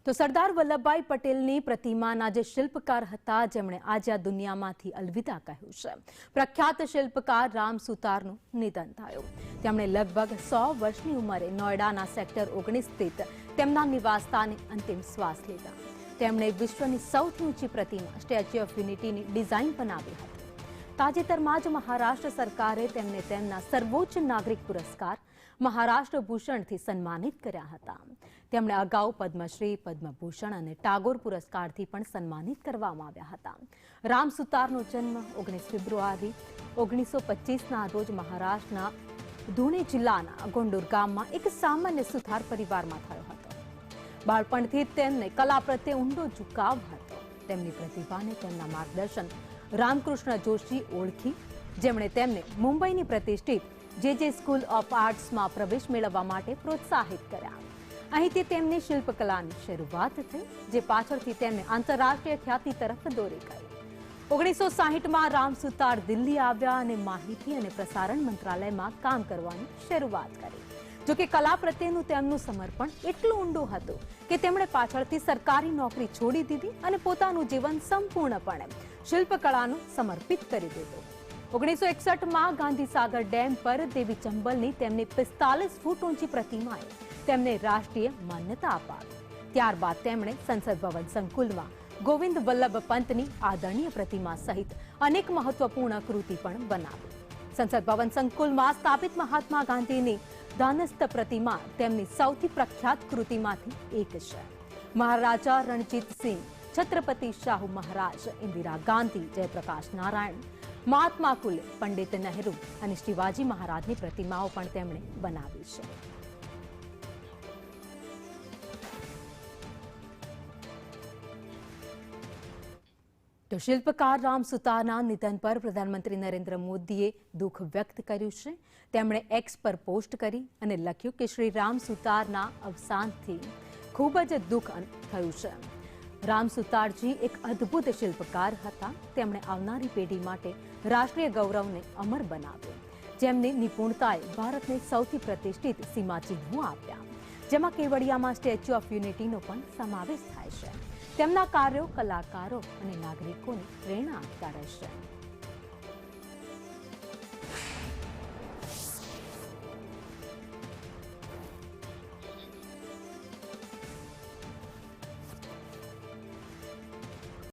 તો સરદાર વલ્લભભાઈ પટેલની પ્રતિમાના જે શિલ્પકાર હતા જેમણે આજે આ દુનિયામાંથી અલવિદા કહ્યું છે. પ્રખ્યાત શિલ્પકાર રામ સુતારનું નિધન થયું. તેમણે લગભગ 100 વર્ષની ઉંમરે નોઈડાના સેક્ટર 19 સ્થિત તેમના નિવાસસ્થાને અંતિમ શ્વાસ લીધા. તેમણે વિશ્વની સૌથી ઊંચી પ્રતિમા સ્ટેચ્યુ ઓફ યુનિટીની ડિઝાઇન બનાવી હતી. તાજેતરમાં જ મહારાષ્ટ્ર સરકારે તેમને તેમના સર્વોચ્ચ નાગરિક પુરસ્કાર મહારાષ્ટ્ર ભૂષણથી સન્માનિત કર્યા હતા. તેમણે અગાઉ પદ્મશ્રી, પદ્મભૂષણ અને ટાગોર પુરસ્કારથી પણ સન્માનિત કરવામાં આવ્યા હતા. રામ સુતારનો જન્મ 19 ફેબ્રુઆરી 1925ના રોજ મહારાષ્ટ્રના ધુણે જિલ્લાના ગોંડુર ગામમાં એક સામાન્ય સુથાર પરિવારમાં થયો હતો. બાળપણથી જ તેમને કલા પ્રત્યે ઊંડો ઝુકાવ હતો. તેમની પ્રતિભાને તેમના માર્ગદર્શન રામકૃષ્ણ જોશી ઓળખી, જેમણે તેમને મુંબઈની પ્રતિષ્ઠિત જે સ્કૂલ ઓફ આર્ટ્સમાં પ્રવેશ મેળવવા માટે પ્રોત્સાહિત કર્યા. અહીંથી તેમની શિલ્પકલાની શરૂઆત થઈ, જે પાછળથી તેમને આંતરરાષ્ટ્રીય ખ્યાતિ તરફ દોરી ગઈ. 1960માં રામ સુતાર દિલ્હી આવ્યા અને માહિતી અને પ્રસારણ મંત્રાલયમાં કામ કરવાની શરૂઆત કરી. જોકે કલા પ્રત્યેનું તેમનું સમર્પણ એટલું ઊંડું હતું કે તેમણે પાછળથી સરકારી નોકરી છોડી દીધી અને પોતાનું જીવન સંપૂર્ણપણે શિલ્પકલાનું સમર્પિત કરી દીધું. 1961માં ગાંધીસાગર ડેમ પર દેવી ચંબલની તેમની 45 ફૂટ ઊંચી પ્રતિમાએ તેમને રાષ્ટ્રીય માન્યતા અપાવી. ત્યારબાદ તેમણે સંસદ ભવન સંકુલમાં ગોવિંદ વલ્લભ પંતની આદરણીય પ્રતિમા સહિત અનેક મહત્વપૂર્ણ કૃતિ પણ બનાવી. સંસદ ભવન સંકુલમાં સ્થાપિત મહાત્મા ગાંધીની દાનસ્થ પ્રતિમા તેમની સૌથી પ્રખ્યાત કૃતિમાંથી એક છે. મહારાજા રણજીતસિંહ, છત્રપતિ શાહુ મહારાજ, ઇન્દિરા ગાંધી, જયપ્રકાશ નારાયણ, મહાત્મા ફુલે, પંડિત નહેરુ અને શિવાજી મહારાજની પ્રતિમાઓ પણ તેમણે બનાવી છે. તો શિલ્પકાર રામ સુતારના નિધન પર પ્રધાનમંત્રી નરેન્દ્ર મોદીએ દુઃખ વ્યક્ત કર્યું છે. તેમણે એક્સ પર પોસ્ટ કરી અને લખ્યું કે શ્રી રામ સુતારના અવસાનથી ખૂબ જ દુઃખ થયું છે. રામ સુતારજી એક અદ્ભુત શિલ્પકાર હતા. તેમણે આવનારી પેઢી માટે રાષ્ટ્રીય ગૌરવને અમર બનાવ્યું. જેમની નિપુણતાએ ભારતને સૌથી પ્રતિષ્ઠિત સીમાચિહ્નો આપ્યા, જેમાં કેવડિયામાં સ્ટેચ્યુ ઓફ યુનિટીનો પણ સમાવેશ થાય છે. તેમના કાર્યો કલાકારો અને નાગરિકોને પ્રેરણા આપતા રહેશે.